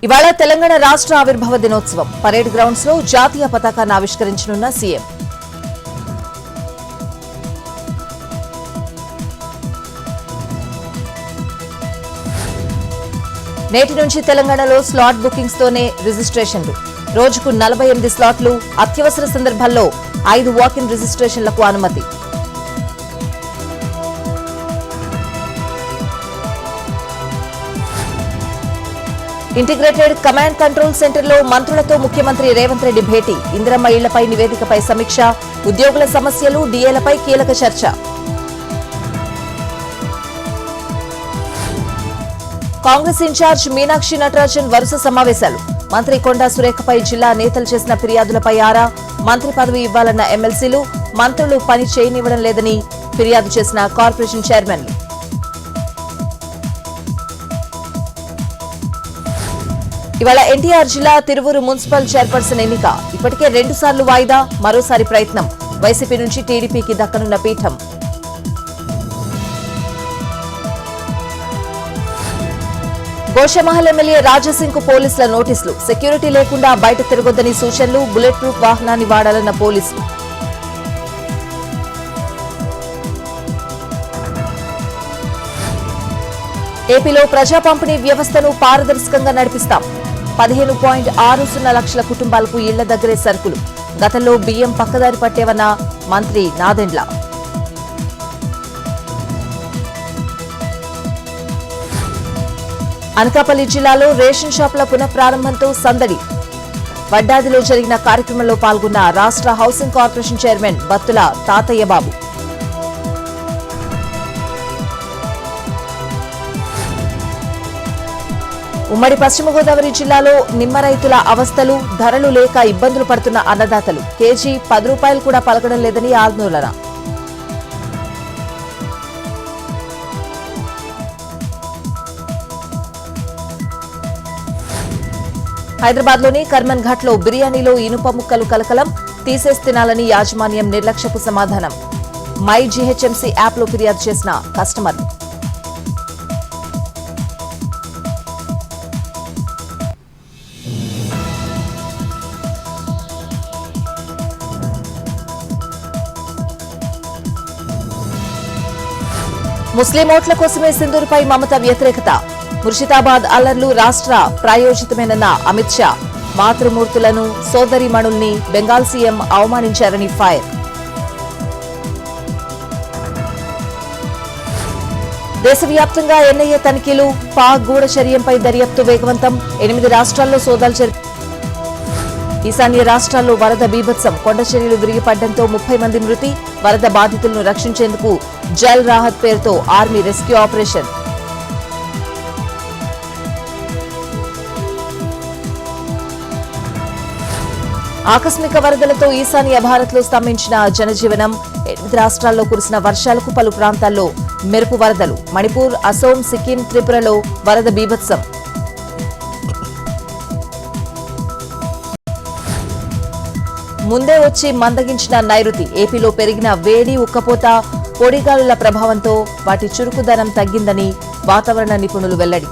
ఇవాళ తెలంగాణ రాష్ట్ర ఆవిర్భావ దినోత్సవం పరేడ్ గ్రౌండ్స్ లో జాతీయ పతాకాన్ని ఆవిష్కరించనున్న సీఎం. నేటి నుంచి తెలంగాణలో స్లాట్ బుకింగ్స్ తోనే రిజిస్ట్రేషన్లు. రోజుకు 48 స్లాట్లు, అత్యవసర సందర్భాల్లో 5 వాక్-ఇన్ రిజిస్ట్రేషన్లకు అనుమతి. ఇంటిగ్రేటెడ్ కమాండ్ కంట్రోల్ సెంటర్లో మంత్రులతో ముఖ్యమంత్రి రేవంత్ రెడ్డి భేటీ. ఇందిరమ్మ ఇళ్లపై నివేదికపై సమీక్ష, ఉద్యోగుల సమస్యలు, డీఏలపై కీలక చర్చ. కాంగ్రెస్ ఇన్ఛార్జ్ మీనాక్షి నటరాజన్ వరుస సమావేశాలు. మంత్రి కొండా సురేఖపై జిల్లా నేతలు చేసిన ఫిర్యాదులపై ఆరా. మంత్రి పదవి ఇవ్వాలన్న ఎమ్మెల్సీలు, మంత్రులు పని చేయనివ్వడం లేదని ఫిర్యాదు చేసిన కార్పొరేషన్ చైర్మన్లు. ఇవాళ ఎన్టీఆర్ జిల్లా తిరువూరు మున్సిపల్ చైర్పర్సన్ ఎన్నిక. ఇప్పటికే 2 సార్లు వాయిదా, మరోసారి ప్రయత్నం. వైసీపీ నుంచి టీడీపీకి దక్కనున్న పీఠం. గోషమహల్ ఎమ్మెల్యే రాజాసింగ్ కు పోలీసుల నోటీసులు. సెక్యూరిటీ లేకుండా బయట తిరగొద్దని సూచనలు. బుల్లెట్ ప్రూఫ్ వాహనాన్ని వాడాలన్న పోలీసులు. ఏపీలో ప్రజా పంపిణీ వ్యవస్థను పారదర్శకంగా నడిపిస్తాం. 15.60 లక్షల కుటుంబాలకు ఇళ్ల దగ్గరే సరుకులు. గతంలో బియ్యం పక్కదారి పట్టేవన్న మంత్రి నాదెండ్ల. అనకాపల్లి జిల్లాలో రేషన్ షాపుల పునఃప్రారంభంతో సందడి. వడ్డాదిలో జరిగిన కార్యక్రమంలో పాల్గొన్న రాష్ట్ర హౌసింగ్ కార్పొరేషన్ చైర్మన్ బత్తుల తాతయ్య బాబు. ఉమ్మడి పశ్చిమ గోదావరి జిల్లాలో నిమ్మ రైతుల అవస్థలు, ధరలు లేక ఇబ్బందులు పడుతున్న అన్నదాతలు. కేజీ 10 రూపాయలు కూడా పలకడం లేదని ఆందోళన. హైదరాబాద్లోని కర్మన్ ఘాట్లో బిర్యానీలో ఇనుప ముక్కలు కలకలం. తీసేసి తినాలని యాజమాన్యం నిర్లక్ష్యపు సమాధానం. మై జీహెచ్ఎంసీ యాప్లో ఫిర్యాదు చేసిన కస్టమర్లు. ముస్లిం ఓట్ల కోసమే సింధూర్పై మమత వ్యతిరేకత. ముర్షిదాబాద్ అల్లర్లు రాష్ట్ర ప్రాయోజితమేనన్న అమిత్ షా. మాతృమూర్తులను, సోదరీమణుల్ని బెంగాల్ సీఎం అవమానించారని ఫైర్. దేశవ్యాప్తంగా ఎన్ఐఏ తనిఖీలు. పాక్ గూఢచర్యంపై దర్యాప్తు వేగవంతం. 8 రాష్ట్రాల్లో సోదాలు జరిపారు. ఈశాన్య రాష్ట్రాల్లో వరద బీభత్సం. కొండచర్యలు విరిగిపడడంతో 30 మంది మృతి. వరద బాధితులను రక్షించేందుకు జల్ రాహత్ పేరుతో ఆర్మీ రెస్క్యూ ఆపరేషన్. ఆకస్మిక వరదలతో ఈశాన్య భారత్లో స్తంభించిన జనజీవనం. 8 రాష్ట్రాల్లో కురిసిన వర్షాలకు పలు ప్రాంతాల్లో మెరుపు వరదలు. మణిపూర్, అసోం, సిక్కిం, త్రిపురలో వరద బీభత్సం. ముందే వచ్చి మందగించిన నైరుతి. ఏపీలో పెరిగిన వేడి, ఉక్కపోత, పొడిగాలుల ప్రభావంతో వాటి చురుకుదనం తగ్గిందని వాతావరణ నిపుణులు వెల్లడి.